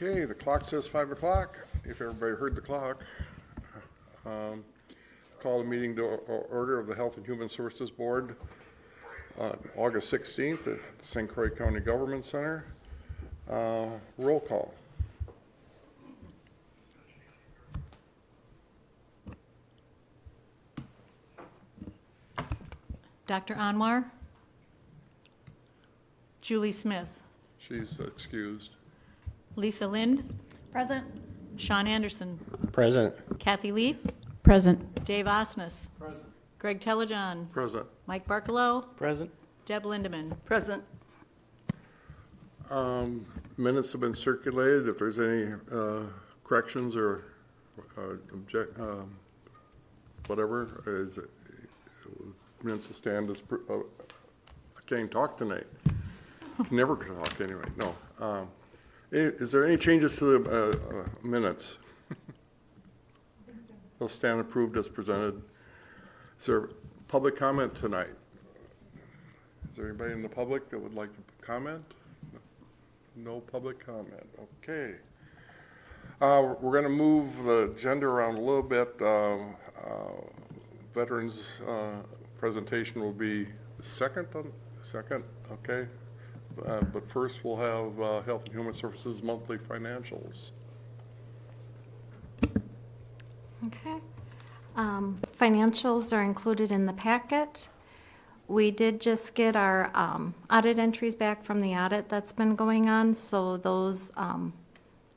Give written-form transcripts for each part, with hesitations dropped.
Okay, the clock says 5 o'clock. If everybody heard the clock. Call the meeting to order of the Health and Human Services Board on August 16th at the St. Croix County Government Center. Roll call. Dr. Anwar? Julie Smith? She's excused. Lisa Lind? Present. Sean Anderson? Present. Kathy Leaf? Present. Dave Osnes? Present. Greg Telejohn? Present. Mike Barkalow? Present. Deb Lindeman? Present. Minutes have been circulated. If there's any corrections or whatever, minutes will stand as. I can't talk tonight. Never talk anyway. No. Is there any changes to the minutes? They'll stand approved as presented. Is there public comment tonight? Is there anybody in the public that would like to comment? No public comment. Okay. We're going to move the agenda around a little bit. Veterans presentation will be second. Okay. But first we'll have Health and Human Services monthly financials. Okay. Financials are included in the packet. We did just get our audit entries back from the audit that's been going on, so those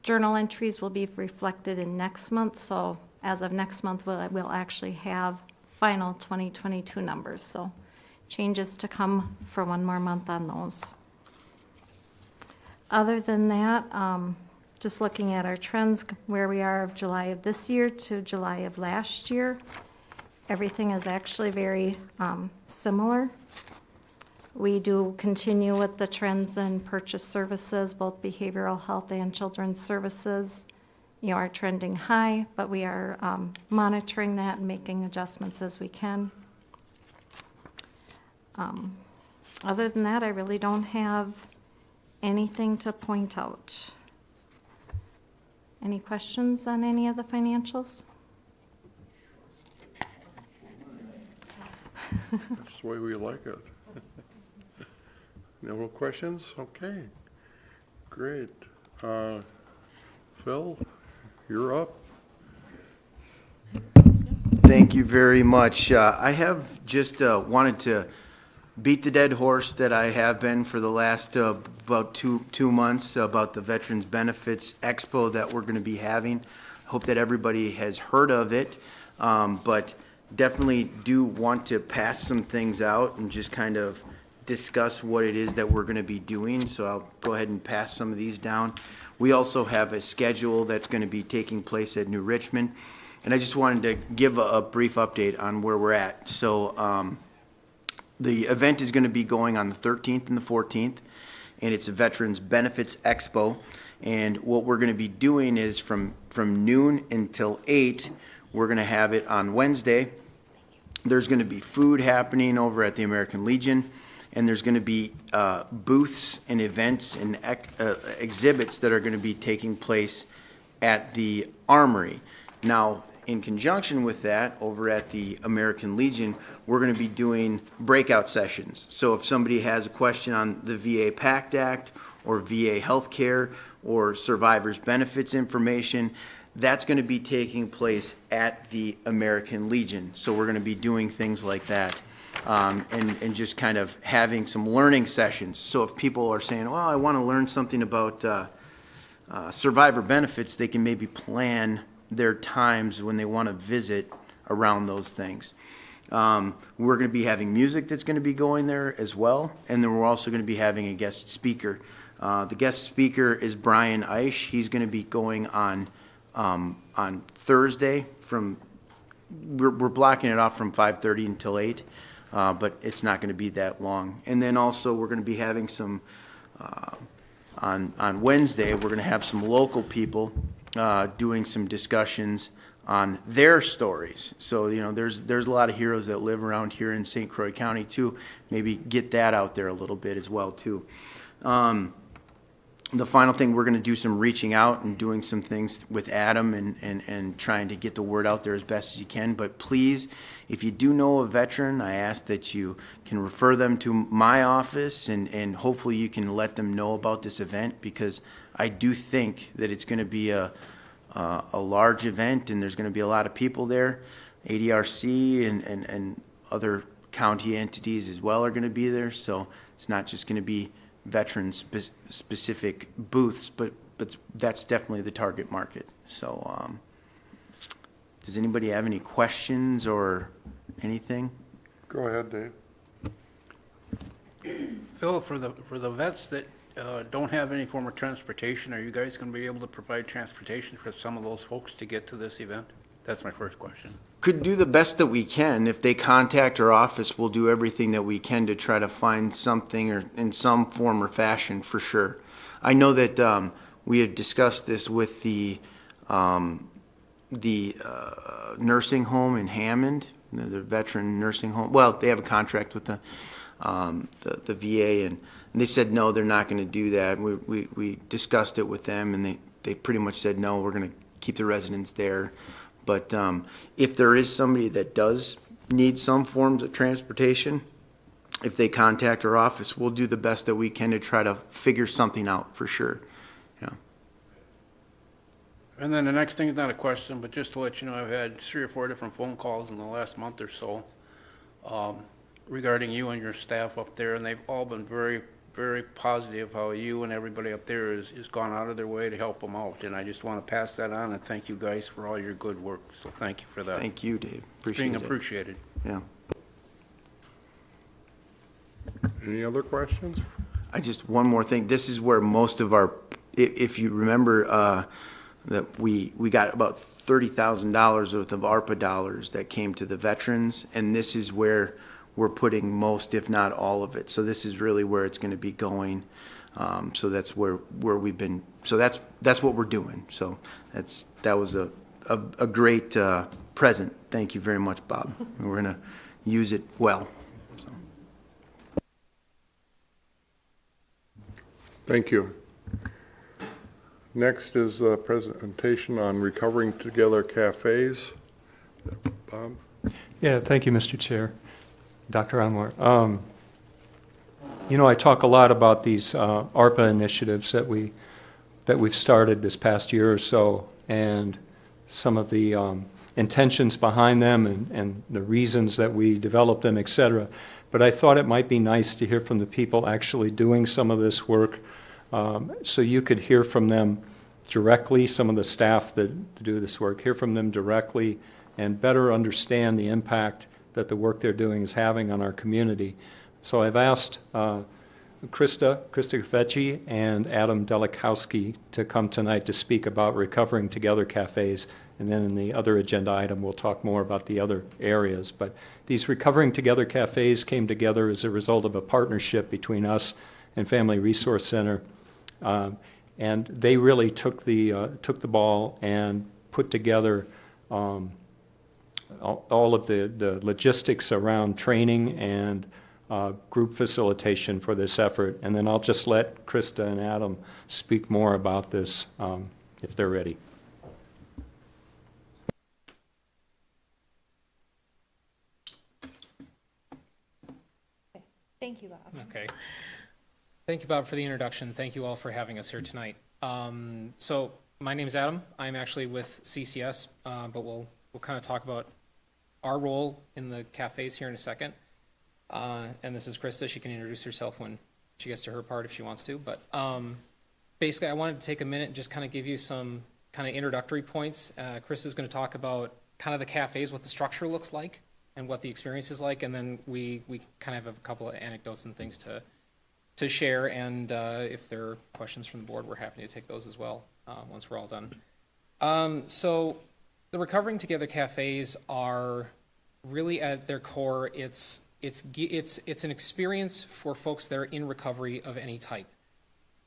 journal entries will be reflected in next month. So as of next month, we'll actually have final 2022 numbers. So changes to come for one more month on those. Other than that, just looking at our trends, where we are of July of this year to July of last year, everything is actually very similar. We do continue with the trends in purchase services, both behavioral health and children's services, are trending high, but we are monitoring that and making adjustments as we can. Other than that, I really don't have anything to point out. Any questions on any of the financials? That's the way we like it. No more questions? Okay. Great. Phil, you're up. Thank you very much. I have just wanted to beat the dead horse that I have been for the last about two months about the Veterans Benefits Expo that we're going to be having. Hope that everybody has heard of it, but definitely do want to pass some things out and just kind of discuss what it is that we're going to be doing. So I'll go ahead and pass some of these down. We also have a schedule that's going to be taking place at New Richmond, and I just wanted to give a brief update on where we're at. So the event is going to be going on the 13th and the 14th, and it's a Veterans Benefits Expo. And what we're going to be doing is from noon until 8, we're going to have it on Wednesday. There's going to be food happening over at the American Legion, and there's going to be booths and events and exhibits that are going to be taking place at the Armory. Now, in conjunction with that, over at the American Legion, we're going to be doing breakout sessions. So if somebody has a question on the VA PACT Act or VA healthcare or survivors benefits information, that's going to be taking place at the American Legion. So we're going to be doing things like that, and just kind of having some learning sessions. So if people are saying, well, I want to learn something about survivor benefits, they can maybe plan their times when they want to visit around those things. We're going to be having music that's going to be going there as well, and then we're also going to be having a guest speaker. The guest speaker is Brian Eisch. He's going to be going on Thursday from, we're blocking it off from 5:30 until 8, but it's not going to be that long. And then also we're going to be having some, on Wednesday, we're going to have some local people doing some discussions on their stories. So, there's a lot of heroes that live around here in St. Croix County too. Maybe get that out there a little bit as well too. the final thing, we're going to do some reaching out and doing some things with Adam and trying to get the word out there as best as you can. But please, if you do know a veteran, I ask that you can refer them to my office, and hopefully you can let them know about this event, because I do think that it's going to be a large event, and there's going to be a lot of people there. ADRC and other county entities as well are going to be there, so it's not just going to be veteran specific booths, but that's definitely the target market. So does anybody have any questions or anything? Go ahead, Dave. Phil, for the vets that don't have any form of transportation, are you guys going to be able to provide transportation for some of those folks to get to this event? That's my first question. Could do the best that we can. If they contact our office, we'll do everything that we can to try to find something or in some form or fashion, for sure. I know that we had discussed this with the nursing home in Hammond, the veteran nursing home. Well, they have a contract with the VA, and they said no, they're not going to do that. We discussed it with them, and they pretty much said no, we're going to keep the residents there. But if there is somebody that does need some forms of transportation, if they contact our office, we'll do the best that we can to try to figure something out, for sure. Yeah. And then the next thing is not a question, but just to let you know, I've had 3 or 4 different phone calls in the last month or so regarding you and your staff up there, and they've all been very, very positive how you and everybody up there has gone out of their way to help them out. And I just want to pass that on and thank you guys for all your good work. So thank you for that. Thank you, Dave. It's Appreciate being it. appreciated. Yeah. Any other questions? One more thing. This is where most of our, if you remember, that we got about $30,000 worth of ARPA dollars that came to the veterans, and this is where we're putting most, if not all of it. So this is really where it's going to be going. So that's where we've been. So that's what we're doing. So that was a great present. Thank you very much, Bob. We're going to use it well. So. Thank you. Next is a presentation on Recovering Together Cafes. Bob? Yeah, thank you, Mr. Chair. Dr. Anwar. I talk a lot about these ARPA initiatives that we've started this past year or so, and some of the intentions behind them and the reasons that we developed them, et cetera. But I thought it might be nice to hear from the people actually doing some of this work, so you could hear from them directly, some of the staff that do this work, hear from them directly and better understand the impact that the work they're doing is having on our community. So I've asked Krista Gafecci and Adam Delikowski to come tonight to speak about Recovering Together Cafes, and then in the other agenda item we'll talk more about the other areas. But these Recovering Together Cafes came together as a result of a partnership between us and Family Resource Center, and they really took the ball and put together all of the logistics around training and group facilitation for this effort. And then I'll just let Krista and Adam speak more about this if they're ready. Thank you, Bob. Okay. Thank you, Bob, for the introduction. Thank you all for having us here tonight. So my name is Adam. I'm actually with CCS, but we'll kind of talk about our role in the cafes here in a second. And this is Krista. She can introduce herself when she gets to her part if she wants to. But basically, I wanted to take a minute and just kind of give you some kind of introductory points. Krista is going to talk about kind of the cafes, what the structure looks like, and what the experience is like. And then we kind of have a couple of anecdotes and things to share. And if there are questions from the board, we're happy to take those as well once we're all done. So the Recovering Together Cafes are really at their core, it's an experience for folks that are in recovery of any type.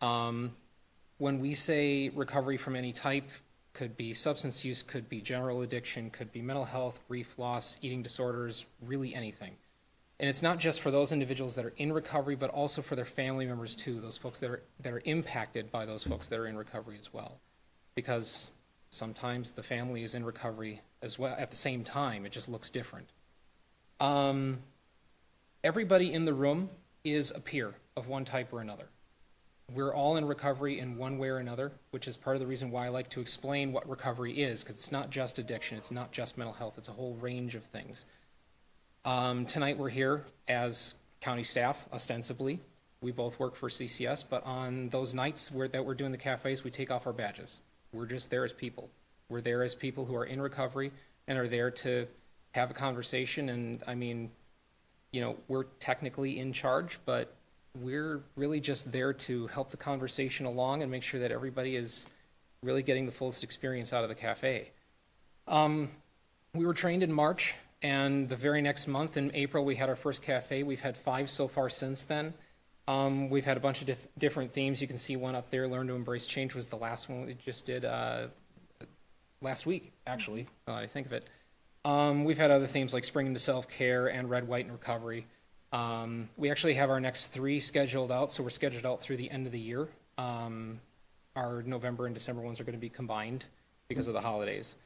When we say recovery from any type, could be substance use, could be general addiction, could be mental health, grief, loss, eating disorders, really anything. And it's not just for those individuals that are in recovery, but also for their family members too, those folks that are impacted by those folks that are in recovery as well. Because sometimes the family is in recovery as well at the same time, it just looks different. Everybody in the room is a peer of one type or another. We're all in recovery in one way or another, which is part of the reason why I like to explain what recovery is, because it's not just addiction, it's not just mental health, it's a whole range of things. Tonight we're here as county staff, ostensibly. We both work for CCS, but on those nights that we're doing the cafes, we take off our badges. We're just there as people. We're there as people who are in recovery and are there to have a conversation. And I mean, you know, we're technically in charge, but we're really just there to help the conversation along and make sure that everybody is really getting the fullest experience out of the cafe. We were trained in March. And the very next month, in April, we had our first cafe. We've had 5 so far since then. We've had a bunch of different themes. You can see one up there, Learn to Embrace Change was the last one we just did last week, actually, I think of it. We've had other themes like Spring into Self-Care and Red, White, and Recovery. We actually have our next 3 scheduled out, so we're scheduled out through the end of the year. Our November and December ones are going to be combined because of the holidays.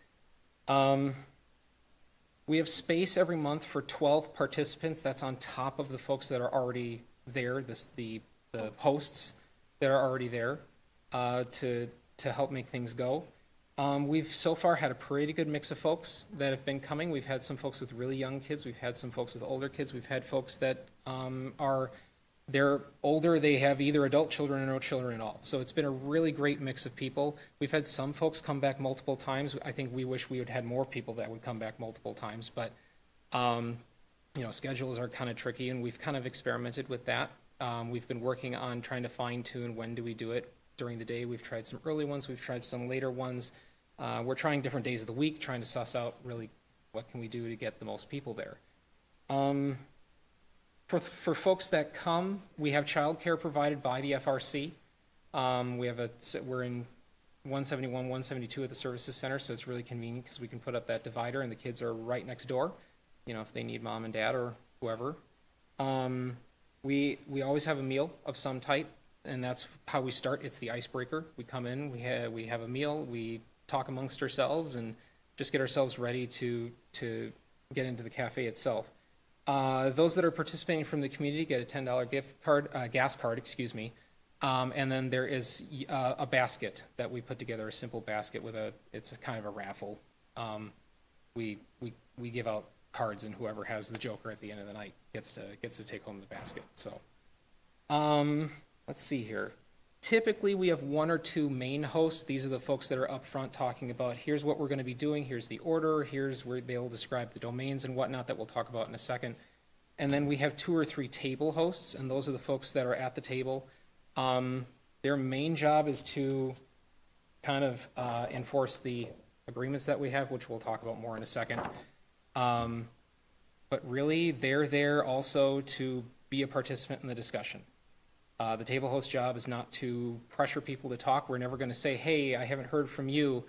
We have space every month for 12 participants. That's on top of the folks that are already there, the hosts that are already there to help make things go. We've so far had a pretty good mix of folks that have been coming. We've had some folks with really young kids. We've had some folks with older kids. We've had folks that they're older, they have either adult children or no children at all. So it's been a really great mix of people. We've had some folks come back multiple times. I think we wish we would had more people that would come back multiple times, but you know, schedules are kind of tricky, and we've kind of experimented with that. We've been working on trying to fine tune when do we do it during the day. We've tried some early ones, we've tried some later ones. We're trying different days of the week, trying to suss out really what can we do to get the most people there. For folks that come, we have childcare provided by the FRC. We're in 171, 172 at the services center, so it's really convenient because we can put up that divider and the kids are right next door, you know, if they need mom and dad or whoever. We always have a meal of some type, and that's how we start. It's the icebreaker. We come in, we have a meal, we talk amongst ourselves and just get ourselves ready to get into the cafe itself. Those that are participating from the community get a $10 gift card, gas card, excuse me. And then there is a basket that we put together, a simple basket with it's kind of a raffle. We give out cards, and whoever has the joker at the end of the night gets to take home the basket. So, let's see here. Typically, we have 1 or 2 main hosts. These are the folks that are up front talking about, here's what we're going to be doing, here's the order, here's where they'll describe the domains and whatnot that we'll talk about in a second. And then we have 2 or 3 table hosts, and those are the folks that are at the table. Their main job is to kind of enforce the agreements that we have, which we'll talk about more in a second. But really, they're there also to be a participant in the discussion. The table host job is not to pressure people to talk. We're never going to say, hey, I haven't heard from you.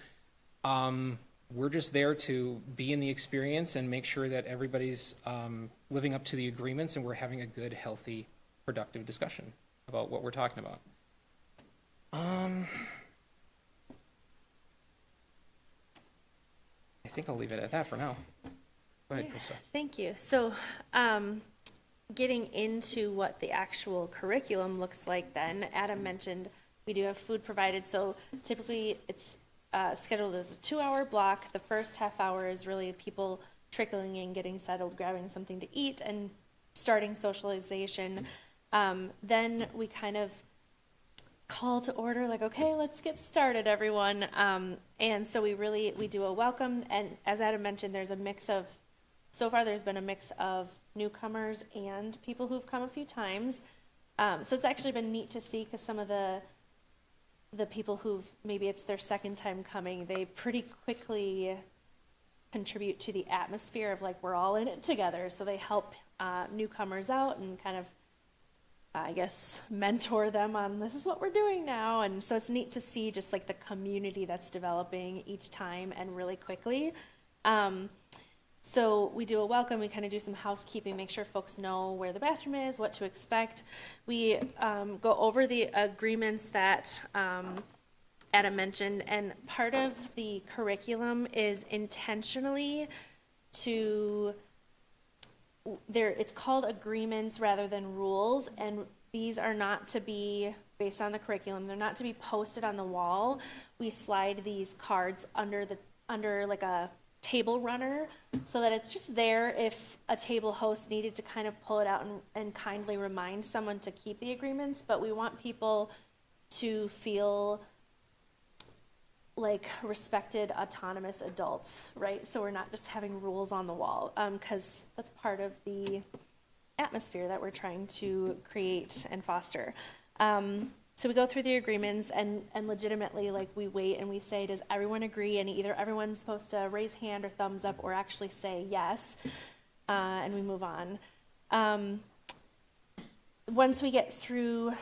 We're just there to be in the experience and make sure that everybody's living up to the agreements and we're having a good, healthy, productive discussion about what we're talking about. I think I'll leave it at that for now. Go ahead, Krista. Thank you. So, getting into what the actual curriculum looks like then, Adam mentioned we do have food provided. So typically it's scheduled as a 2-hour block. The first half hour is really people trickling in, getting settled, grabbing something to eat, and starting socialization. Then we kind of call to order, like, okay, let's get started, everyone. And so we do a welcome. And as Adam mentioned, so far there's been a mix of newcomers and people who've come a few times. So it's actually been neat to see, because some of the people who've, maybe it's their second time coming, they pretty quickly contribute to the atmosphere of like, we're all in it together. So they help newcomers out and kind of, I guess, mentor them on, this is what we're doing now. And so it's neat to see just like the community that's developing each time and really quickly. So we do a welcome, we kind of do some housekeeping, make sure folks know where the bathroom is, what to expect. We go over the agreements that Adam mentioned, and part of the curriculum is intentionally it's called agreements rather than rules, and these are not to be based on the curriculum. They're not to be posted on the wall. We slide these cards under like a table runner so that it's just there if a table host needed to kind of pull it out and kindly remind someone to keep the agreements. But we want people to feel like respected, autonomous adults, right? So we're not just having rules on the wall, because that's part of the atmosphere that we're trying to create and foster. So we go through the agreements and legitimately, like, we wait and we say, does everyone agree? And either everyone's supposed to raise hand or thumbs up or actually say yes, and we move on. Once we get through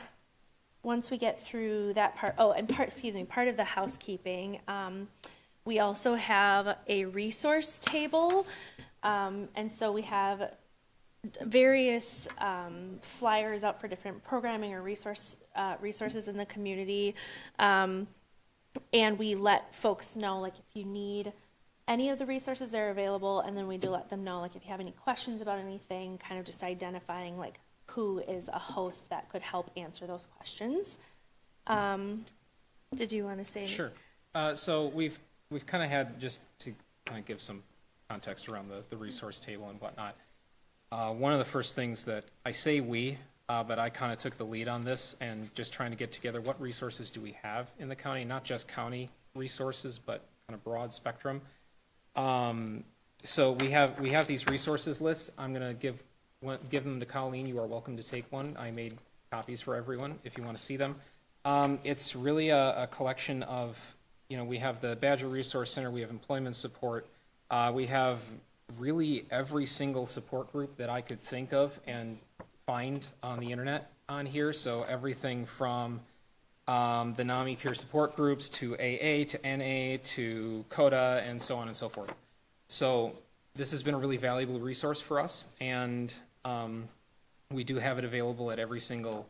that part, part of the housekeeping, we also have a resource table. And so we have various flyers out for different programming or resources in the community. And we let folks know, like, if you need any of the resources, they're available. And then we do let them know, like, if you have any questions about anything, kind of just identifying, like, who is a host that could help answer those questions. Did you want to say anything? Sure. So we've kind of had, just to kind of give some context around the resource table and whatnot. One of the first things that I say but I kind of took the lead on this and just trying to get together what resources do we have in the county, not just county resources, but kind of broad spectrum. So we have these resources lists. I'm going to give them to Colleen. You are welcome to take one. I made copies for everyone if you want to see them. It's really a collection of, we have the Badger Resource Center, we have employment support, we have really every single support group that I could think of and find on the internet on here. So everything from the NAMI peer support groups to AA to NA to CODA and so on and so forth. So this has been a really valuable resource for us, and we do have it available at every single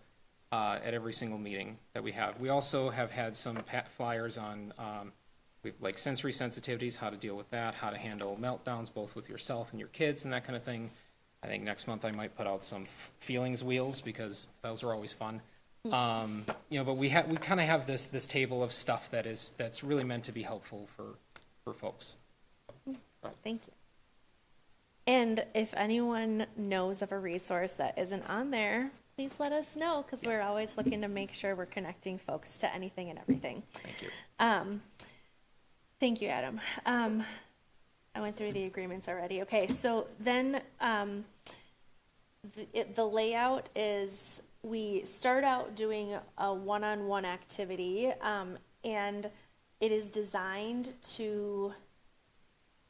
meeting that we have. We also have had some flyers on like sensory sensitivities, how to deal with that, how to handle meltdowns both with yourself and your kids and that kind of thing. I think next month I might put out some feelings wheels because those are always fun. But we kind of have this table of stuff that's really meant to be helpful for folks. Thank you. And if anyone knows of a resource that isn't on there, please let us know, because we're always looking to make sure we're connecting folks to anything and everything. Thank you. Thank you, Adam. I went through the agreements already. Okay, so then the layout is we start out doing a one-on-one activity, and it is designed to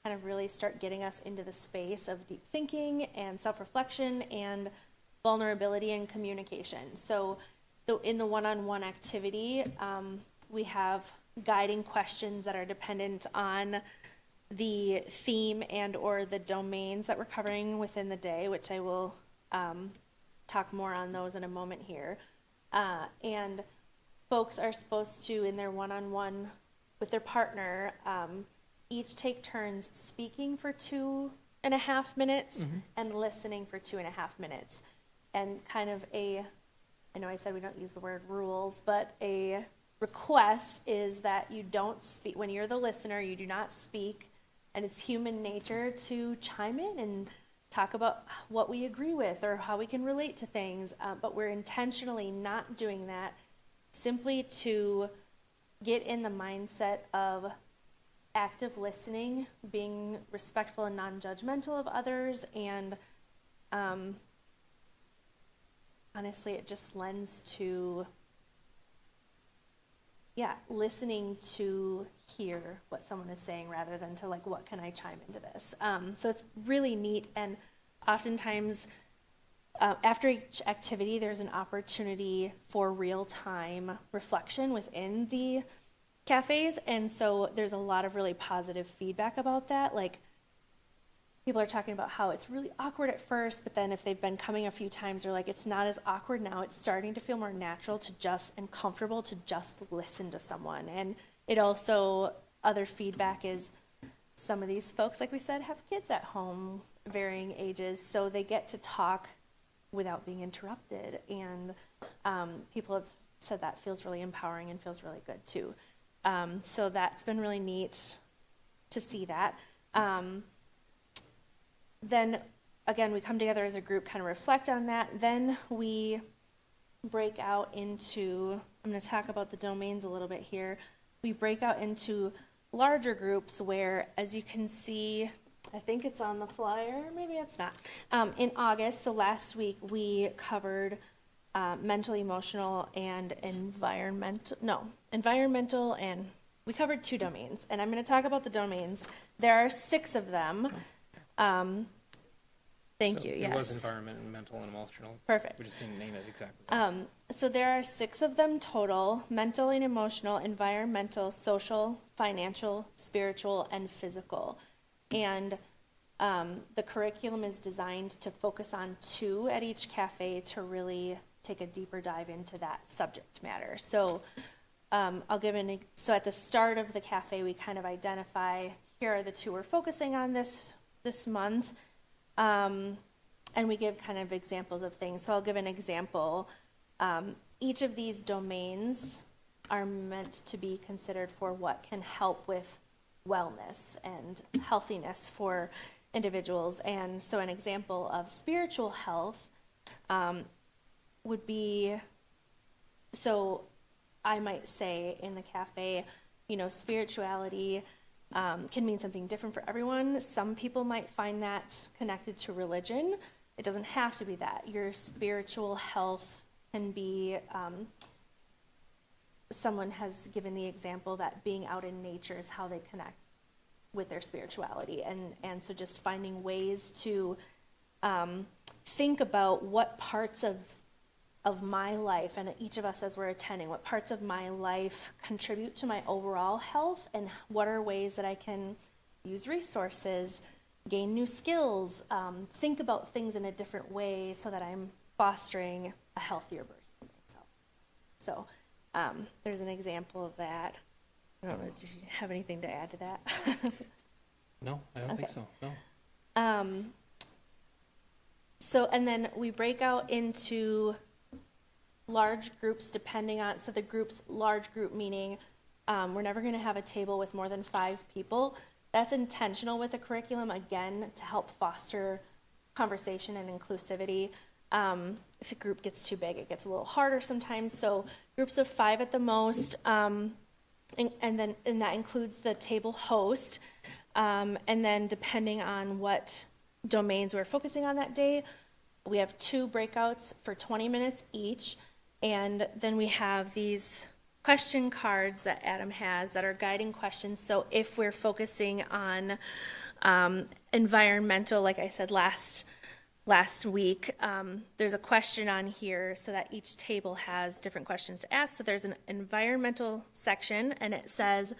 kind of really start getting us into the space of deep thinking and self-reflection and vulnerability and communication. So in the one-on-one activity, we have guiding questions that are dependent on the theme and or the domains that we're covering within the day, which I will talk more on those in a moment here. And folks are supposed to, in their one-on-one with their partner, each take turns speaking for 2.5 minutes and listening for 2.5 minutes. And kind of I know I said we don't use the word rules, but a request is that you don't speak, when you're the listener, you do not speak, and it's human nature to chime in and talk about what we agree with or how we can relate to things, but we're intentionally not doing that simply to get in the mindset of active listening, being respectful and non-judgmental of others, and honestly, it just lends to listening to hear what someone is saying rather than to, like, what can I chime into this? So it's really neat, and oftentimes after each activity, there's an opportunity for real-time reflection within the cafes, and so there's a lot of really positive feedback about that. Like, people are talking about how it's really awkward at first, but then if they've been coming a few times, they're like, it's not as awkward now. It's starting to feel more natural to just, and comfortable to just listen to someone. And it also, other feedback is some of these folks, like we said, have kids at home, varying ages, so they get to talk without being interrupted. And people have said that feels really empowering and feels really good too. So that's been really neat to see that. Then again, we come together as a group, kind of reflect on that. Then we break out into, I'm going to talk about the domains a little bit here. We break out into larger groups where, as you can see, I think it's on the flyer, maybe it's not. In August, so last week, we covered mental, emotional, and environmental, and we covered 2 domains. And I'm going to talk about the domains. There are 6 of them. Thank you, yes. It was environment, mental, and emotional. Perfect. We just didn't name it exactly. So there are 6 of them total: mental and emotional, environmental, social, financial, spiritual, and physical. And the curriculum is designed to focus on 2 at each cafe to really take a deeper dive into that subject matter. So so at the start of the cafe, we kind of identify, here are the 2 we're focusing on this month. And we give kind of examples of things. So I'll give an example. Each of these domains are meant to be considered for what can help with wellness and healthiness for individuals. And so an example of spiritual health would be, so I might say in the cafe, spirituality can mean something different for everyone. Some people might find that connected to religion. It doesn't have to be that. Your spiritual health can be, someone has given the example that being out in nature is how they connect with their spirituality. And so just finding ways to think about what parts of my life, and each of us as we're attending, what parts of my life contribute to my overall health, and what are ways that I can use resources, gain new skills, think about things in a different way so that I'm fostering a healthier version of myself. So there's an example of that. I don't know, did you have anything to add to that? No, I don't think so, no. So, and then we break out into large groups depending on, so the group's large group meaning we're never going to have a table with more than 5 people. That's intentional with the curriculum, again, to help foster conversation and inclusivity. If a group gets too big, it gets a little harder sometimes. So groups of 5 at the most, and that includes the table host. And then depending on what domains we're focusing on that day, we have 2 breakouts for 20 minutes each. And then we have these question cards that Adam has that are guiding questions. So if we're focusing on environmental, like I said last week, there's a question on here so that each table has different questions to ask. So there's an environmental section, and it says,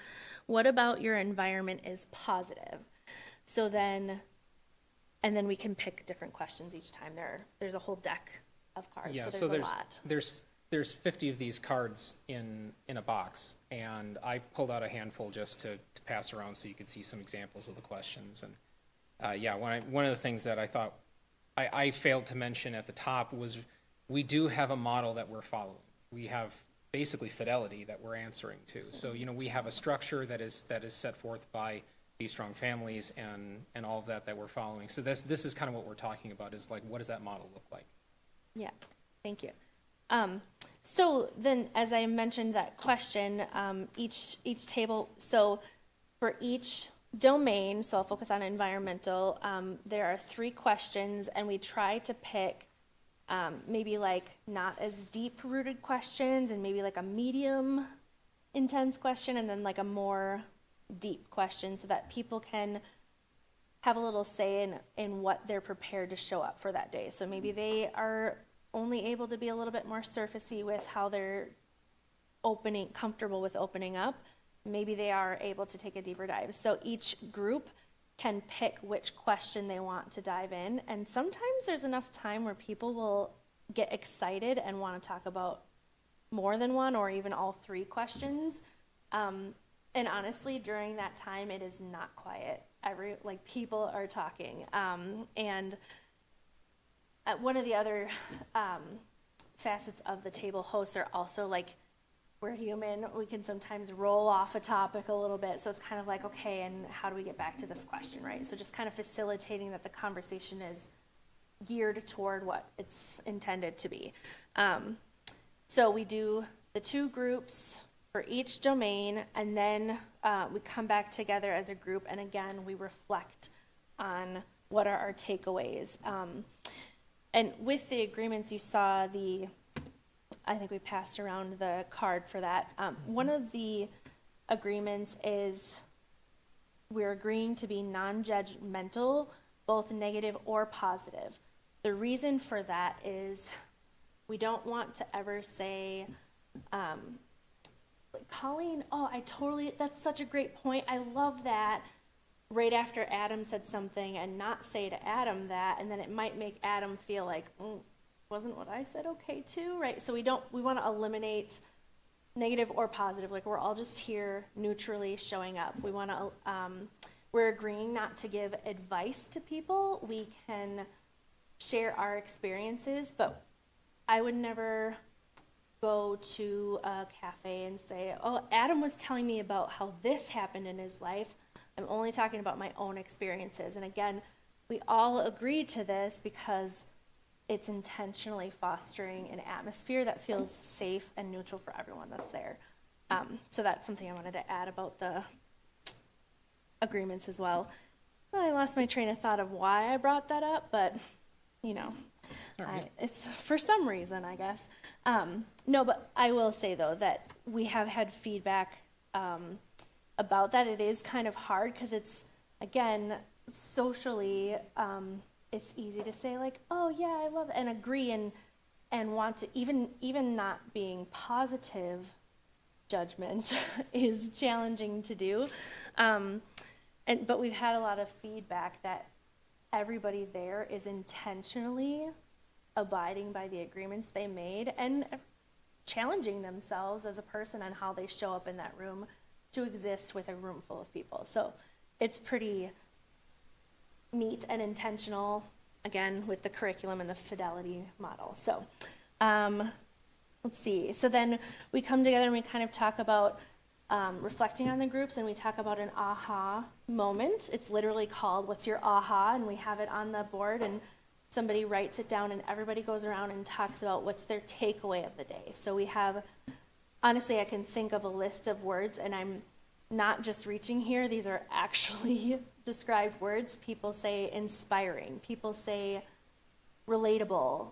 what about your environment is positive? So then, and then we can pick different questions each time. There's a whole deck of cards, Yeah, so there's a lot. There's 50 of these cards in a box, and I pulled out a handful just to pass around so you could see some examples of the questions. And one of the things that I thought I failed to mention at the top was we do have a model that we're following. We have basically fidelity that we're answering to. So, we have a structure that is set forth by Be Strong Families and all of that we're following. So this is kind of what we're talking about, is like, what does that model look like? Yeah, thank you. So then, as I mentioned that question, each table, so for each domain, so I'll focus on environmental, there are 3 questions, and we try to pick maybe like not as deep-rooted questions, and maybe like a medium intense question, and then like a more deep question, so that people can have a little say in what they're prepared to show up for that day. So maybe they are only able to be a little bit more surfacey with how they're comfortable with opening up. Maybe they are able to take a deeper dive. So each group can pick which question they want to dive in. And sometimes there's enough time where people will get excited and want to talk about more than one or even all three questions. And honestly, during that time, it is not quiet. People are talking. And one of the other facets of the table hosts are also like, we're human, we can sometimes roll off a topic a little bit. So it's kind of like, okay, and how do we get back to this question, right? So just kind of facilitating that the conversation is geared toward what it's intended to be. So we do the 2 groups for each domain, and then we come back together as a group, and again, we reflect on what are our takeaways. And with the agreements, you saw I think we passed around the card for that. One of the agreements is we're agreeing to be non-judgmental, both negative or positive. The reason for that is we don't want to ever say, Colleen, that's such a great point. I love that. Right after Adam said something, and not say to Adam that, and then it might make Adam feel like, wasn't what I said okay too, right? So we want to eliminate negative or positive. Like, we're all just here neutrally showing up. We want to, we're agreeing not to give advice to people. We can share our experiences, but I would never go to a cafe and say, oh, Adam was telling me about how this happened in his life. I'm only talking about my own experiences. And again, we all agreed to this because it's intentionally fostering an atmosphere that feels safe and neutral for everyone that's there. So that's something I wanted to add about the agreements as well. I lost my train of thought of why I brought that up, but it's for some reason, I guess. No, but I will say though that we have had feedback about that. It is kind of hard because it's, again, socially, it's easy to say like, oh yeah, I love it, and agree and want to, even not being positive judgment is challenging to do. But we've had a lot of feedback that everybody there is intentionally abiding by the agreements they made and challenging themselves as a person on how they show up in that room to exist with a room full of people. So it's pretty neat and intentional, again, with the curriculum and the fidelity model. So let's see. So then we come together and we kind of talk about reflecting on the groups, and we talk about an aha moment. It's literally called What's Your Aha? And we have it on the board, and somebody writes it down, and everybody goes around and talks about what's their takeaway of the day. So we have, honestly, I can think of a list of words, and I'm not just reaching here. These are actually described words. People say inspiring. People say relatable.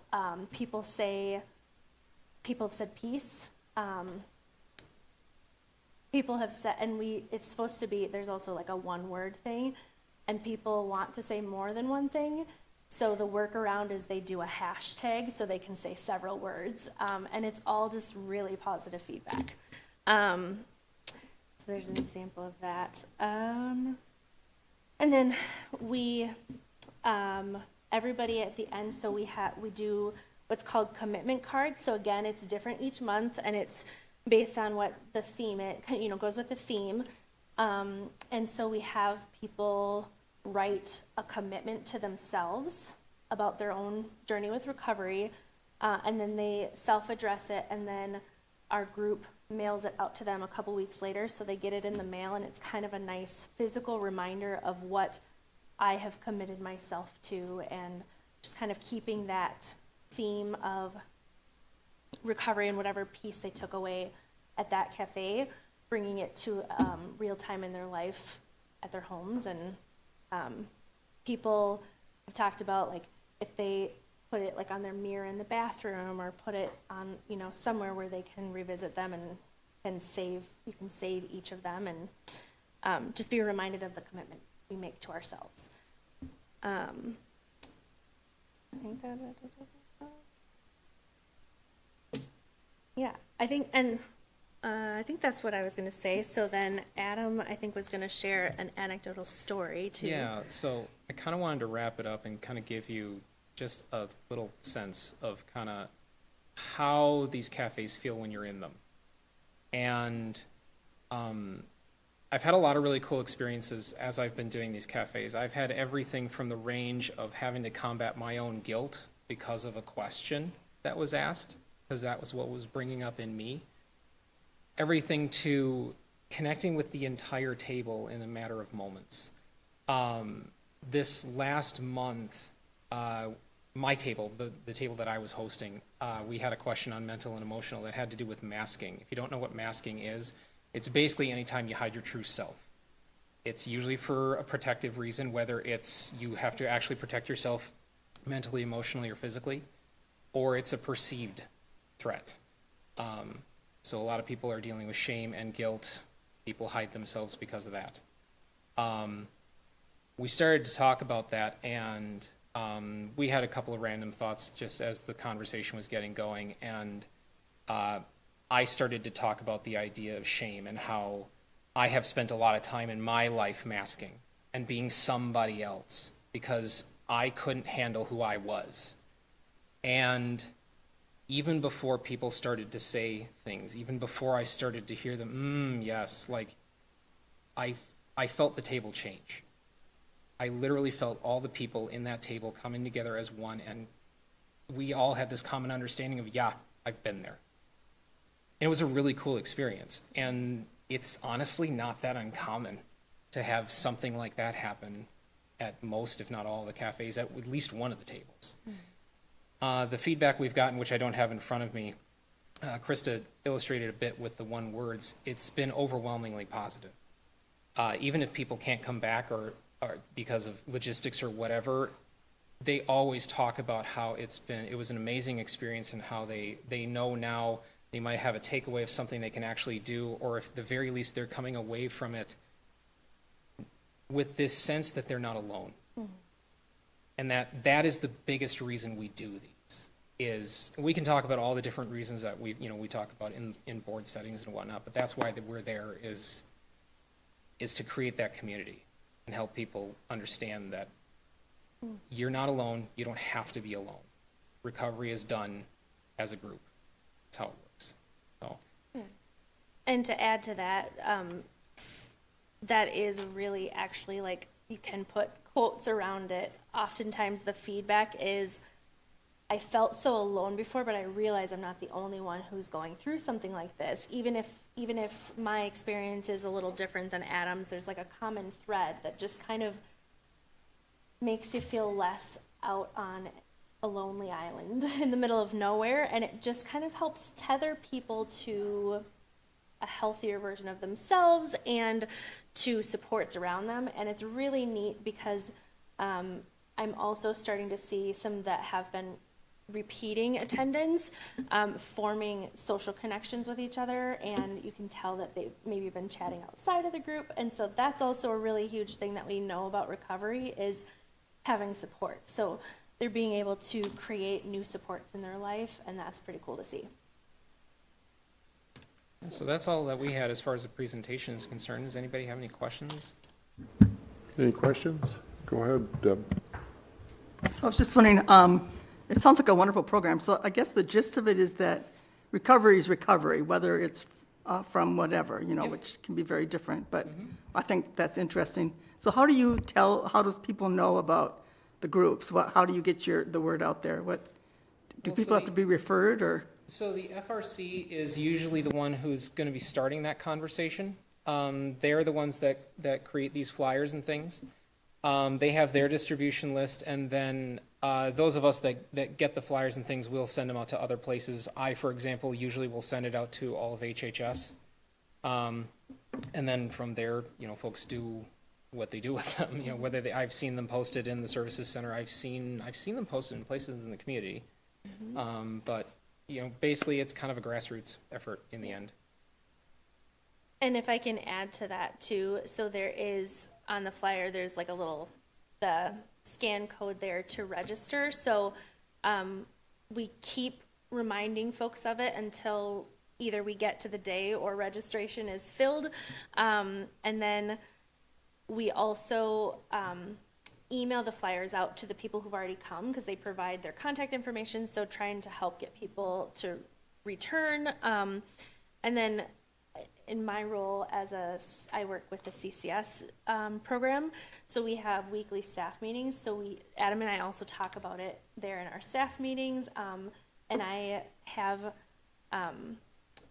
People have said peace. People have said, and it's supposed to be, there's also like a one-word thing, and people want to say more than one thing. So the workaround is they do a hashtag so they can say several words, and it's all just really positive feedback. So there's an example of that. And then we, everybody at the end, so we do what's called commitment cards. So again, it's different each month, and it's based on what the theme, goes with the theme. And so we have people write a commitment to themselves about their own journey with recovery, and then they self-address it, and then our group mails it out to them a couple weeks later, so they get it in the mail, and it's kind of a nice physical reminder of what I have committed myself to, and just kind of keeping that theme of recovery and whatever piece they took away at that cafe, bringing it to real time in their life at their homes. And people have talked about, like, if they put it like on their mirror in the bathroom, or put it on, somewhere where they can revisit them and you can save each of them, and just be reminded of the commitment we make to ourselves. I think yeah, I think, and I think that's what I was going to say. So then Adam, I think, was going to share an anecdotal story too. Yeah, so I kind of wanted to wrap it up and kind of give you just a little sense of kind of how these cafes feel when you're in them. And I've had a lot of really cool experiences as I've been doing these cafes. I've had everything from the range of having to combat my own guilt because of a question that was asked, because that was what was bringing up in me. Everything to connecting with the entire table in a matter of moments. This last month, my table, the table that I was hosting, we had a question on mental and emotional that had to do with masking. If you don't know what masking is, it's basically anytime you hide your true self. It's usually for a protective reason, whether it's you have to actually protect yourself mentally, emotionally, or physically, or it's a perceived threat. So a lot of people are dealing with shame and guilt. People hide themselves because of that. We started to talk about that, and we had a couple of random thoughts just as the conversation was getting going, and I started to talk about the idea of shame and how I have spent a lot of time in my life masking and being somebody else because I couldn't handle who I was. And even before people started to say things, even before I started to hear them, yes, like I felt the table change. I literally felt all the people in that table coming together as one, and we all had this common understanding of, yeah, I've been there. And it was a really cool experience. And it's honestly not that uncommon to have something like that happen at most, if not all, the cafes, at least one of the tables. The feedback we've gotten, which I don't have in front of me, Krista illustrated a bit with the one words, it's been overwhelmingly positive. Even if people can't come back or because of logistics or whatever, they always talk about how it was an amazing experience and how they know now they might have a takeaway of something they can actually do, or if at the very least they're coming away from it with this sense that they're not alone. And that is the biggest reason we do these, is we can talk about all the different reasons that we talk about in board settings and whatnot, but that's why we're there is to create that community and help people understand that you're not alone, you don't have to be alone. Recovery is done as a group. That's how it works. So. And to add to that, that is really actually, like, you can put quotes around it. Oftentimes the feedback is, I felt so alone before, but I realize I'm not the only one who's going through something like this. Even if my experience is a little different than Adam's, there's like a common thread that just kind of makes you feel less out on a lonely island in the middle of nowhere, and it just kind of helps tether people to a healthier version of themselves and to supports around them. And it's really neat because I'm also starting to see some that have been repeating attendance, forming social connections with each other, and you can tell that they've maybe been chatting outside of the group. And so that's also a really huge thing that we know about recovery is having support. So they're being able to create new supports in their life, and that's pretty cool to see. So that's all that we had as far as the presentation is concerned. Does anybody have any questions? Any questions? Go ahead, Deb. So I was just wondering, it sounds like a wonderful program. So I guess the gist of it is that recovery is recovery, whether it's from whatever, which can be very different. But I think that's interesting. So how does people know about the groups? How do you get the word out there? Do people have to be referred or? So the FRC is usually the one who's going to be starting that conversation. They're the ones that create these flyers and things. They have their distribution list, and then those of us that get the flyers and things will send them out to other places. I, for example, usually will send it out to all of HHS. And then from there, folks do what they do with them. Whether I've seen them posted in the services center, I've seen them posted in places in the community. But basically it's kind of a grassroots effort in the end. And if I can add to that too, so there is on the flyer, there's like the scan code there to register. So we keep reminding folks of it until either we get to the day or registration is filled. And then we also email the flyers out to the people who've already come because they provide their contact information. So trying to help get people to return. And then in my role I work with the CCS program. So we have weekly staff meetings. So Adam and I also talk about it there in our staff meetings. And I have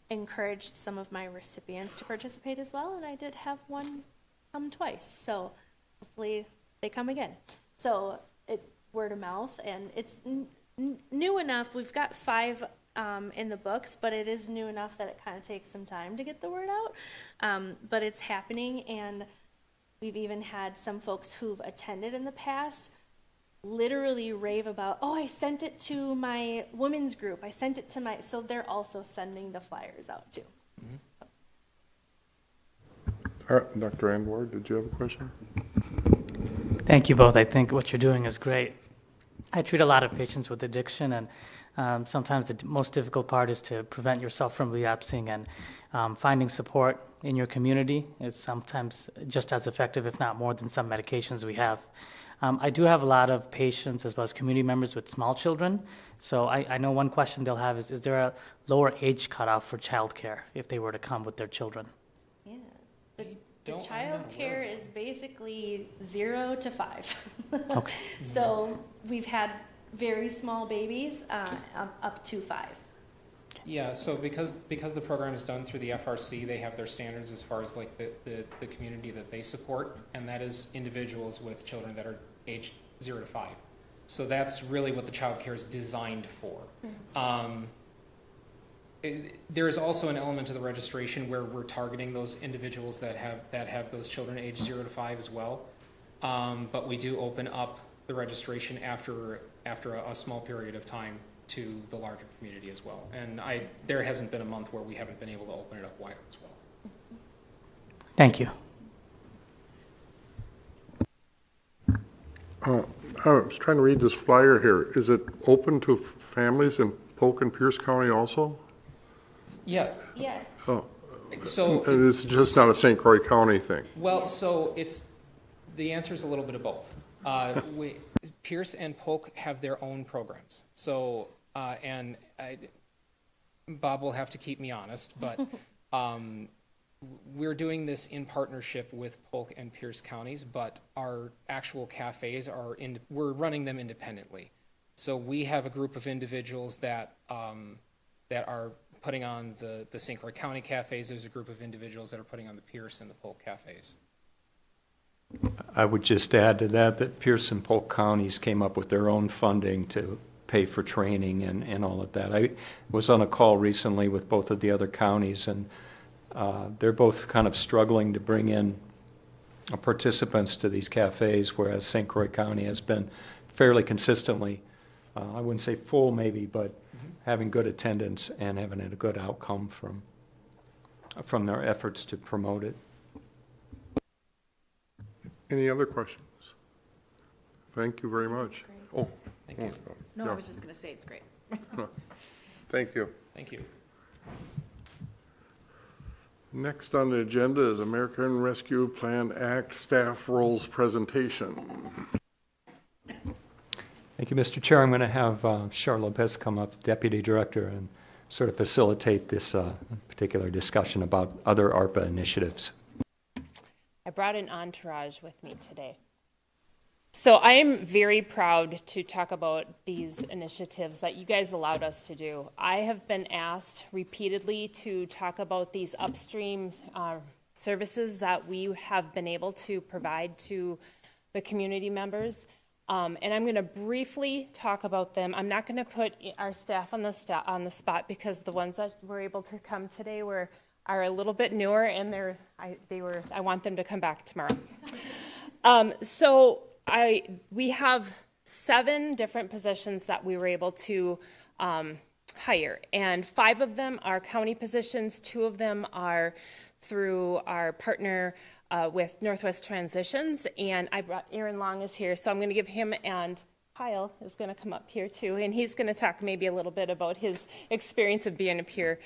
encouraged some of my recipients to participate as well. And I did have one come twice. So hopefully they come again. So it's word of mouth, and it's new enough. We've got 5 in the books, but it is new enough that it kind of takes some time to get the word out. But it's happening, and we've even had some folks who've attended in the past literally rave about, oh, I sent it to my women's group. I sent it to my, so they're also sending the flyers out too. All right, Dr. Andwar, did you have a question? Thank you both. I think what you're doing is great. I treat a lot of patients with addiction, and sometimes the most difficult part is to prevent yourself from relapsing, and finding support in your community is sometimes just as effective, if not more, than some medications we have. I do have a lot of patients as well as community members with small children. So I know one question they'll have is there a lower age cutoff for childcare if they were to come with their children? Yeah. The child care is basically 0 to 5. Okay. So we've had very small babies up to 5. Yeah, so because the program is done through the FRC, they have their standards as far as like the community that they support, and that is individuals with children that are aged 0 to 5. So that's really what the child care is designed for. There is also an element to the registration where we're targeting those individuals that have those children aged 0 to 5 as well. But we do open up the registration after a small period of time to the larger community as well. And there hasn't been a month where we haven't been able to open it up wider as well. Thank you. I was trying to read this flyer here. Is it open to families in Polk and Pierce County also? Yeah. Yeah. Oh, So and it's just not a St. Croix County thing? well, so the answer is a little bit of both. Pierce and Polk have their own programs. So, Bob will have to keep me honest, but we're doing this in partnership with Polk and Pierce counties, but our actual cafes we're running them independently. So we have a group of individuals that are putting on the St. Croix County cafes. There's a group of individuals that are putting on the Pierce and the Polk cafes. I would just add to that Pierce and Polk counties came up with their own funding to pay for training and all of that. I was on a call recently with both of the other counties, and they're both kind of struggling to bring in participants to these cafes, whereas St. Croix County has been fairly consistently, I wouldn't say full maybe, but having good attendance and having a good outcome from their efforts to promote it. Any other questions? Thank you very much. Oh. Thank you. No, yeah. I was just going to say it's great. Thank you. Thank you. Next on the agenda is American Rescue Plan Act staff roles presentation. Thank you, Mr. Chair. I'm going to have Char Lopez come up, Deputy Director, and sort of facilitate this particular discussion about other ARPA initiatives. I brought an entourage with me today. So I am very proud to talk about these initiatives that you guys allowed us to do. I have been asked repeatedly to talk about these upstream services that we have been able to provide to the community members. And I'm going to briefly talk about them. I'm not going to put our staff on the spot because the ones that were able to come today are a little bit newer, and I want them to come back tomorrow. We have 7 different positions that we were able to hire, and 5 of them are county positions. 2 of them are through our partner with Northwest Transitions, and I brought Aaron Long is here, so I'm going to give him and Kyle is going to come up here too, and he's going to talk maybe a little bit about his experience of being a peer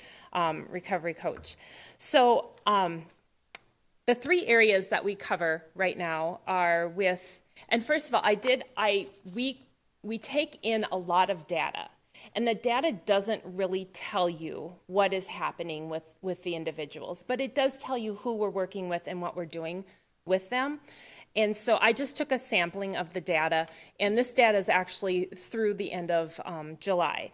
recovery coach. So the three areas that we cover right now are with, and first of all, we take in a lot of data, and the data doesn't really tell you what is happening with the individuals, but it does tell you who we're working with and what we're doing with them. And so I just took a sampling of the data, and this data is actually through the end of July.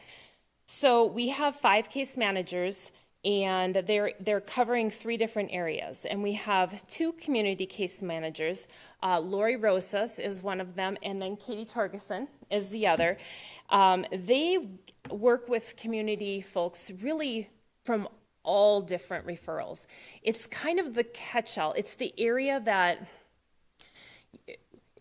So we have 5 case managers, and they're covering 3 different areas. And we have 2 community case managers. Lori Rosas is one of them, and then Katie Torgerson is the other. They work with community folks really from all different referrals. It's kind of the catch-all. It's the area that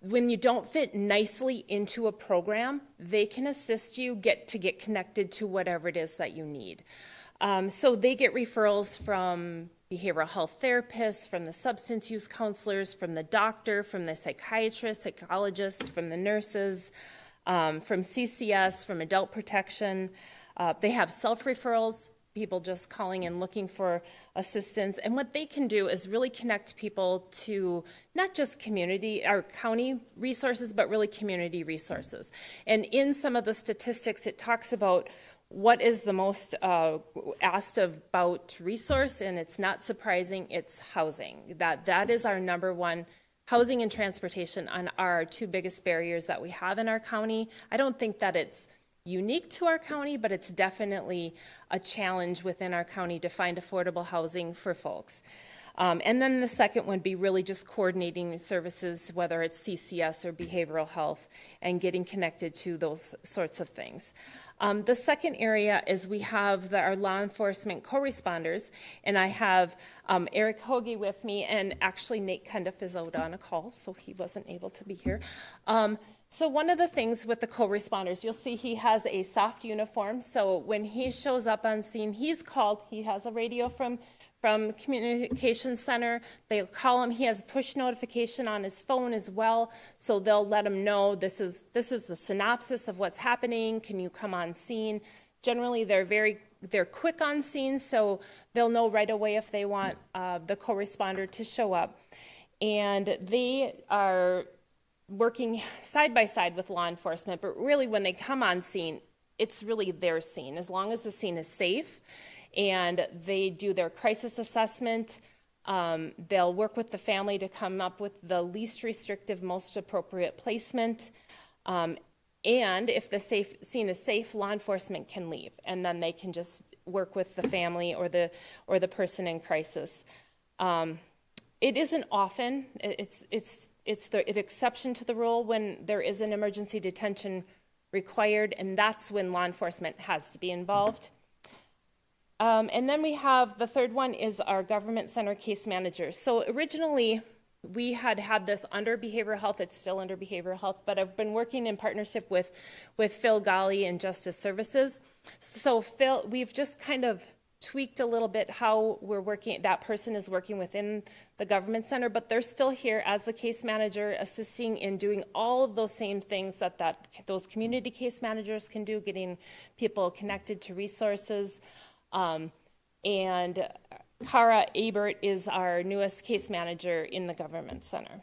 when you don't fit nicely into a program, they can assist you get connected to whatever it is that you need. So they get referrals from behavioral health therapists, from the substance use counselors, from the doctor, from the psychiatrist, psychologist, from the nurses, from CCS, from adult protection. They have self-referrals, people just calling and looking for assistance. And what they can do is really connect people to not just community or county resources, but really community resources. And in some of the statistics, it talks about what is the most asked about resource, and it's not surprising, it's housing. That is our number one. Housing and transportation are our 2 biggest barriers that we have in our county. I don't think that it's unique to our county, but it's definitely a challenge within our county to find affordable housing for folks. And then the second would be really just coordinating services, whether it's CCS or behavioral health, and getting connected to those sorts of things. The second area is we have our law enforcement co-responders, and I have Eric Hoagie with me, and actually Nate Cundiff is out on a call, so he wasn't able to be here. So one of the things with the co-responders, you'll see he has a soft uniform, so when he shows up on scene, he's called, he has a radio from Communications Center. They'll call him. He has push notification on his phone as well, so they'll let him know this is the synopsis of what's happening. Can you come on scene? Generally, they're quick on scene, so they'll know right away if they want the co-responder to show up. And they are working side by side with law enforcement, but really when they come on scene, it's really their scene. As long as the scene is safe and they do their crisis assessment, they'll work with the family to come up with the least restrictive, most appropriate placement. And if the scene is safe, law enforcement can leave, and then they can just work with the family or the person in crisis. It isn't often. It's an exception to the rule when there is an emergency detention required, and that's when law enforcement has to be involved. And then we have the third one is our government center case manager. So originally we had this under behavioral health. It's still under behavioral health, but I've been working in partnership with Phil Golly and Justice Services. So Phil, we've just kind of tweaked a little bit how we're working, that person is working within the government center, but they're still here as the case manager, assisting in doing all of those same things that those community case managers can do, getting people connected to resources. And Cara Abert is our newest case manager in the government center.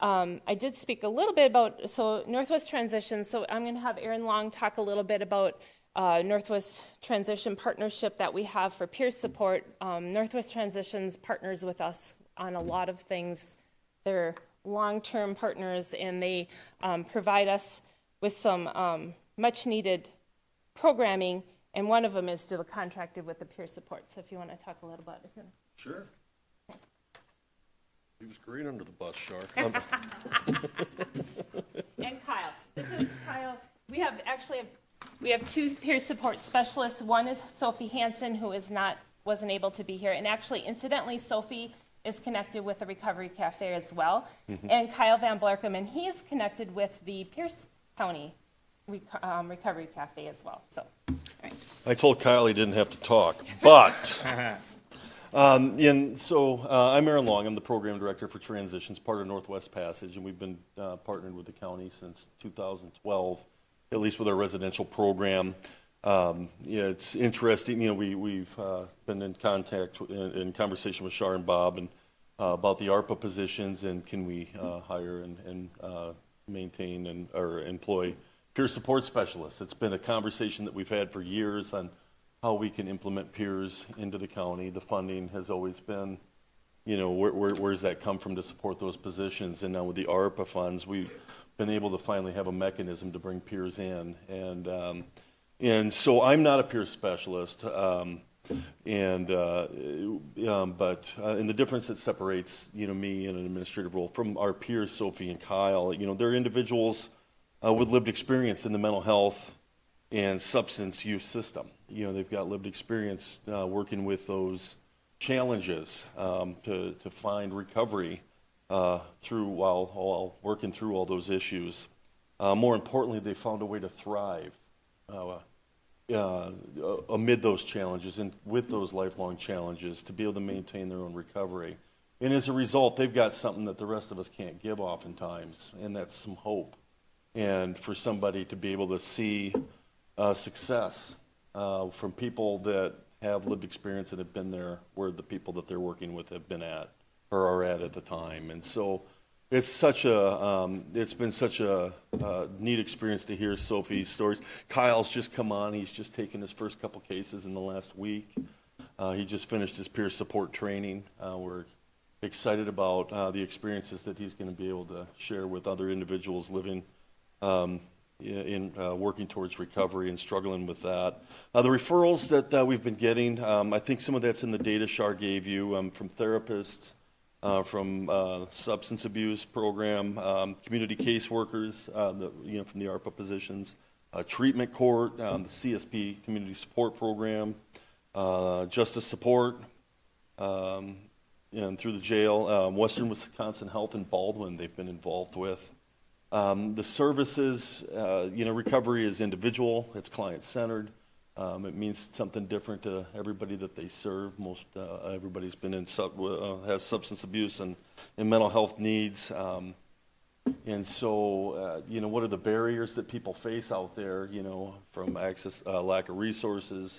I did speak a little bit about, so Northwest Transition, so I'm going to have Aaron Long talk a little bit about Northwest Transition partnership that we have for peer support. Northwest Transitions partners with us on a lot of things. They're long-term partners, and they provide us with some much-needed programming, and one of them is to contracted with the peer support. So if you want to talk a little about it. Sure. He was great under the bus, Shark. And Kyle. This is Kyle. We have 2 peer support specialists. One is Sophie Hansen, who wasn't able to be here. And actually, incidentally, Sophie is connected with the Recovery Cafe as well. Mm-hmm. And Kyle Van Blarkum, and he is connected with the Pierce County Recovery Cafe as well. So, all right. I told Kyle he didn't have to talk, but I'm Aaron Long. I'm the program director for Transitions, part of Northwest Passage, and we've been partnered with the county since 2012, at least with our residential program. It's interesting. We've been in contact, in conversation with Shar and Bob, and about the ARPA positions, and can we hire and maintain or employ peer support specialists. It's been a conversation that we've had for years on how we can implement peers into the county. The funding has always been, where does that come from to support those positions? And now with the ARPA funds, we've been able to finally have a mechanism to bring peers in. And so I'm not a peer specialist, but the difference that separates, me in an administrative role from our peers, Sophie and Kyle, they're individuals with lived experience in the mental health and substance use system. They've got lived experience working with those challenges to find recovery while working through all those issues. More importantly, they found a way to thrive amid those challenges and with those lifelong challenges to be able to maintain their own recovery. And as a result, they've got something that the rest of us can't give oftentimes, and that's some hope. And for somebody to be able to see success from people that have lived experience and have been there where the people that they're working with have been at or are at the time. And so it's been such a neat experience to hear Sophie's stories. Kyle's just come on. He's just taken his first couple cases in the last week. He just finished his peer support training. We're excited about the experiences that he's going to be able to share with other individuals living working towards recovery and struggling with that. The referrals that we've been getting, I think some of that's in the data Shar gave you from therapists, from substance abuse program, community caseworkers, from the ARPA positions, treatment court, the CSP community support program, justice support, and through the jail, Western Wisconsin Health in Baldwin they've been involved with. The services, recovery is individual, it's client-centered. It means something different to everybody that they serve. Everybody's been has substance abuse and mental health needs. And so, what are the barriers that people face out there, from access, lack of resources,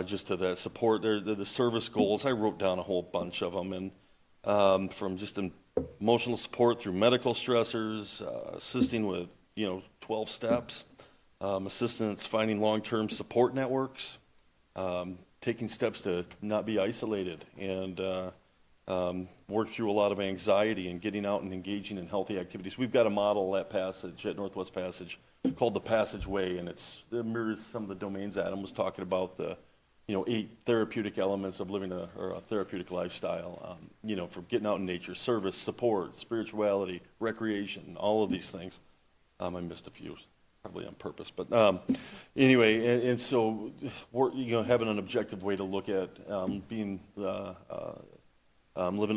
just to that support. The service goals, I wrote down a whole bunch of them, and from just emotional support through medical stressors, assisting with 12 steps, assistance finding long-term support networks, taking steps to not be isolated, and work through a lot of anxiety and getting out and engaging in healthy activities. We've got a model at Passage, at Northwest Passage, called the Passageway, and it mirrors some of the domains Adam was talking about, the 8 therapeutic elements of living a therapeutic lifestyle, from getting out in nature, service, support, spirituality, recreation, all of these things. I missed a few, probably on purpose, but anyway, and so having an objective way to look at living a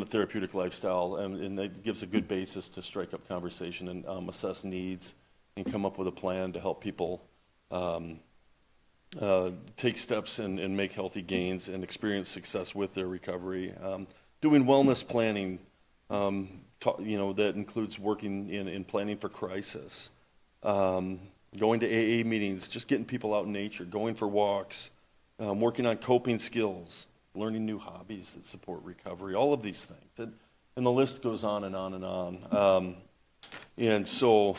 therapeutic lifestyle, and that gives a good basis to strike up conversation and assess needs and come up with a plan to help people take steps and make healthy gains and experience success with their recovery. Doing wellness planning, that includes working in planning for crisis. Going to AA meetings, just getting people out in nature, going for walks, working on coping skills, learning new hobbies that support recovery, all of these things. And the list goes on and on and on. And so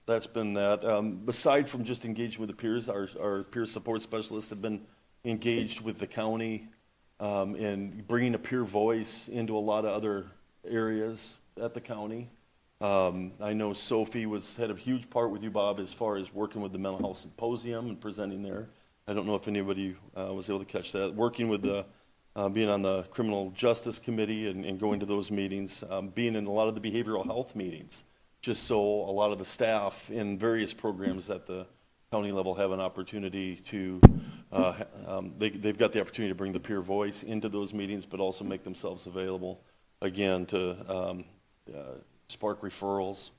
that's been that. Aside from just engaging with the peers, our peer support specialists have been engaged with the county and bringing a peer voice into a lot of other areas at the county. I know Sophie had a huge part with you, Bob, as far as working with the mental health symposium and presenting there. I don't know if anybody was able to catch that. Working with being on the criminal justice committee and going to those meetings, being in a lot of the behavioral health meetings, just so a lot of the staff in various programs at the county level have an opportunity to, they've got the opportunity to bring the peer voice into those meetings, but also make themselves available, again, to spark referrals.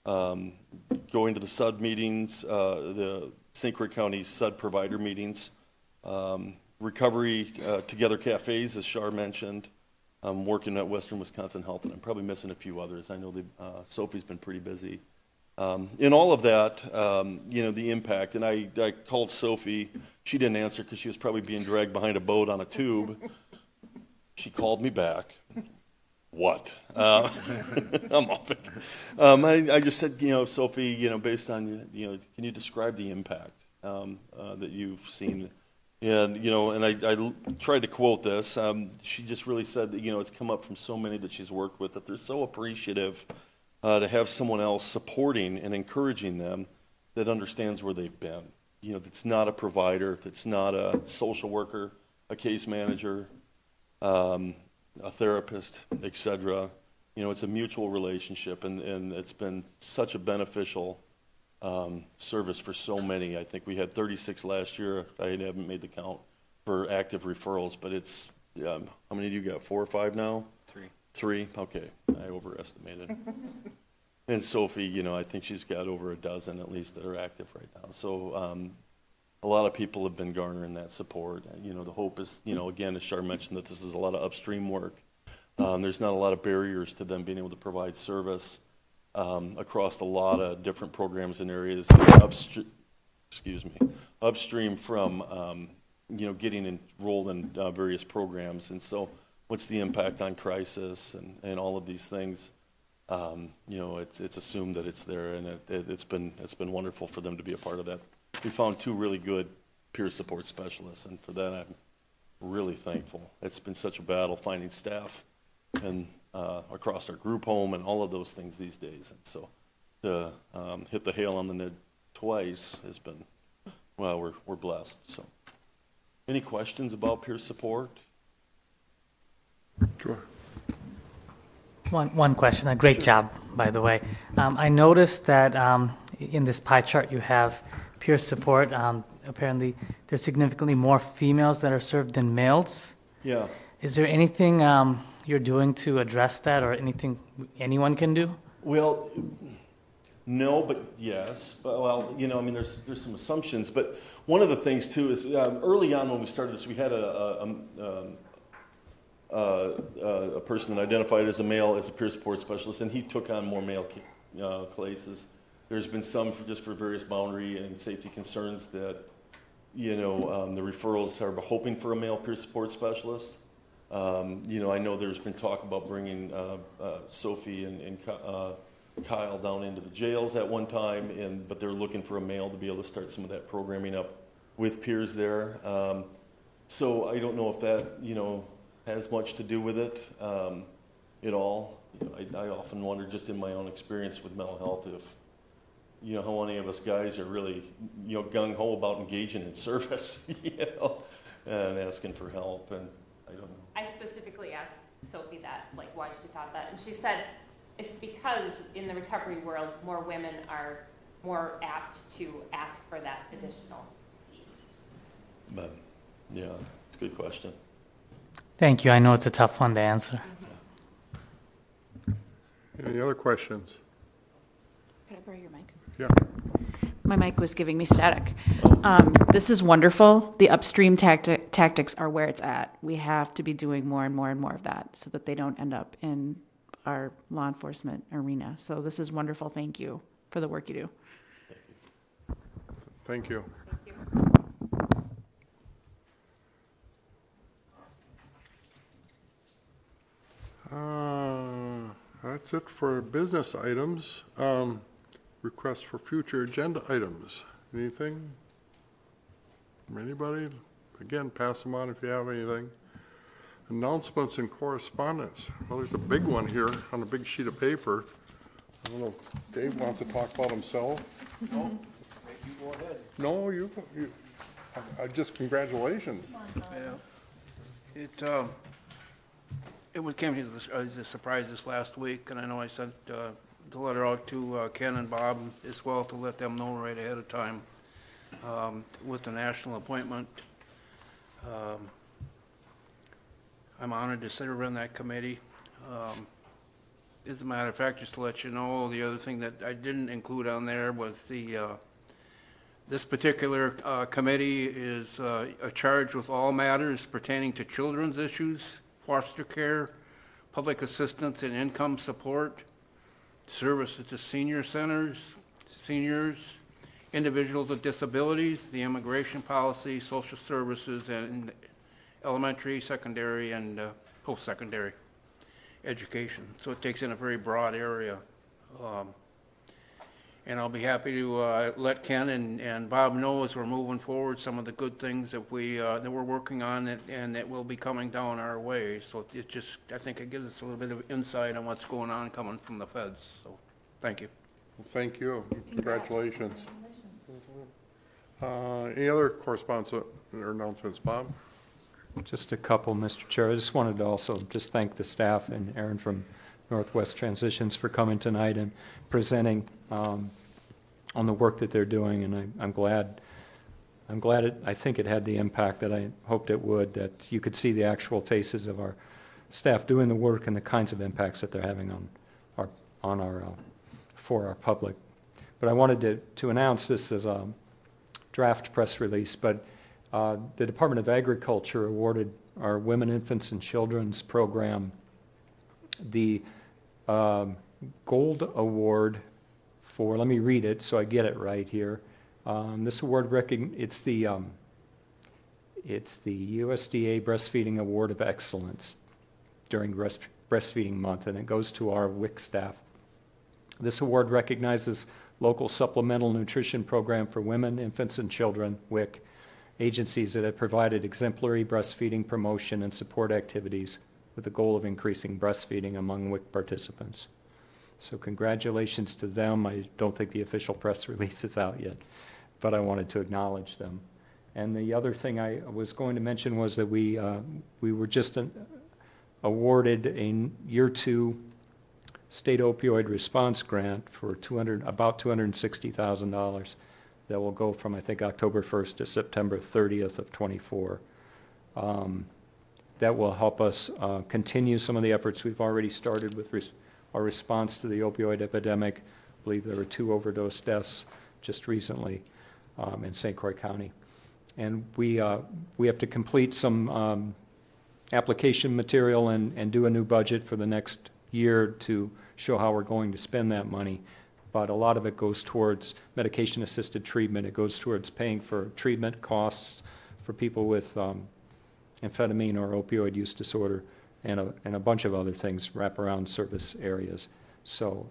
Going to the SUD meetings, the St. Croix County SUD provider meetings, recovery together cafes, as Shar mentioned. I'm working at Western Wisconsin Health, and I'm probably missing a few others. I know Sophie's been pretty busy. In all of that, the impact, and I called Sophie. She didn't answer because she was probably being dragged behind a boat on a tube. She called me back. What? I'm off it. I just said, Sophie, based on, can you describe the impact that you've seen? And, and I tried to quote this. She just really said that, it's come up from so many that she's worked with that they're so appreciative to have someone else supporting and encouraging them that understands where they've been. That's not a provider, that's not a social worker, a case manager, a therapist, et cetera. It's a mutual relationship, and it's been such a beneficial service for so many. I think we had 36 last year. I haven't made the count for active referrals, but it's, how many do you got, 4 or 5 now? 3. 3? Okay, I overestimated. And Sophie, I think she's got over a dozen at least that are active right now. So a lot of people have been garnering that support. The hope is, again, as Shar mentioned, that this is a lot of upstream work. There's not a lot of barriers to them being able to provide service across a lot of different programs and areas upstream from, getting enrolled in various programs. And so what's the impact on crisis and all of these things? It's assumed that it's there, and it's been wonderful for them to be a part of that. We found 2 really good peer support specialists, and for that I'm really thankful. It's been such a battle finding staff and across our group home and all of those things these days. And so to hit the hail on the head twice has been, well, we're blessed. So, any questions about peer support? Sure. One question, a great job, by the way. I noticed that in this pie chart you have peer support. Apparently, there's significantly more females that are served than males. Yeah. Is there anything you're doing to address that, or anything anyone can do? Well, no, but yes. Well, there's some assumptions, but one of the things too is early on when we started this, we had a person that identified as a male as a peer support specialist, and he took on more male cases. There's been some just for various boundary and safety concerns that, the referrals are hoping for a male peer support specialist. I know there's been talk about bringing Sophie and Kyle down into the jails at one time, but they're looking for a male to be able to start some of that programming up with peers there. So I don't know if that, has much to do with it at all. I often wonder, just in my own experience with mental health, if how many of us guys are really gung-ho about engaging in service, and asking for help, and I don't know. I specifically asked Sophie that, why she thought that, and she said it's because in the recovery world, more women are more apt to ask for that additional piece. But yeah, it's a good question. Thank you. I know it's a tough one to answer. Any other questions? Could I borrow your mic? Yeah. My mic was giving me static. This is wonderful. The upstream tactics are where it's at. We have to be doing more and more and more of that so that they don't end up in our law enforcement arena. So this is wonderful. Thank you for the work you do. Thank you. That's it for business items. Requests for future agenda items. Anything from anybody? Again, pass them on if you have anything. Announcements and correspondence. Well, there's a big one here on a big sheet of paper. I don't know if Dave wants to talk about himself. No, you go ahead. No, you just congratulations. Yeah. It came as a surprise this last week, and I know I sent the letter out to Ken and Bob as well to let them know right ahead of time with the national appointment. I'm honored to sit around that committee. As a matter of fact, just to let you know, the other thing that I didn't include on there was the This particular committee is charged with all matters pertaining to children's issues, foster care, public assistance and income support, services to senior centers, seniors, individuals with disabilities, the immigration policy, social services, and elementary, secondary, and post-secondary education. So it takes in a very broad area. And I'll be happy to let Ken and Bob know as we're moving forward some of the good things that that we're working on and that will be coming down our way. So it just, I think it gives us a little bit of insight on what's going on coming from the feds. So thank you. Well, thank you. Congratulations. Any other correspondence or announcements, Bob? Just a couple, Mr. Chair. I just wanted to also just thank the staff and Aaron from Northwest Transitions for coming tonight and presenting on the work that they're doing, and I'm glad I think it had the impact that I hoped it would, that you could see the actual faces of our staff doing the work and the kinds of impacts that they're having for our public. But I wanted to announce this as a draft press release, but the Department of Agriculture awarded our Women, Infants, and Children's program the Gold Award for, let me read it so I get it right here. This award, it's the USDA Breastfeeding Award of Excellence during Breastfeeding Month, and it goes to our WIC staff. This award recognizes local supplemental nutrition program for women, infants, and children, WIC, agencies that have provided exemplary breastfeeding promotion and support activities with the goal of increasing breastfeeding among WIC participants. So congratulations to them. I don't think the official press release is out yet, but I wanted to acknowledge them. And the other thing I was going to mention was that we were just awarded a year 2 state opioid response grant for about $260,000 that will go from, I think, October 1st to September 30th of '24. That will help us continue some of the efforts we've already started with our response to the opioid epidemic. I believe there were 2 overdose deaths just recently in St. Croix County. And we have to complete some application material and do a new budget for the next year to show how we're going to spend that money. But a lot of it goes towards medication-assisted treatment. It goes towards paying for treatment costs for people with amphetamine or opioid use disorder, and a bunch of other things, wraparound service areas. So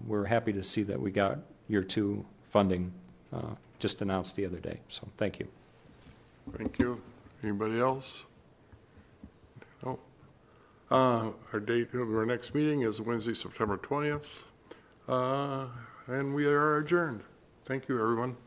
we're happy to see that we got year 2 funding just announced the other day. So thank you. Thank you. Anybody else? No. Our date of our next meeting is Wednesday, September 20th. And we are adjourned. Thank you, everyone.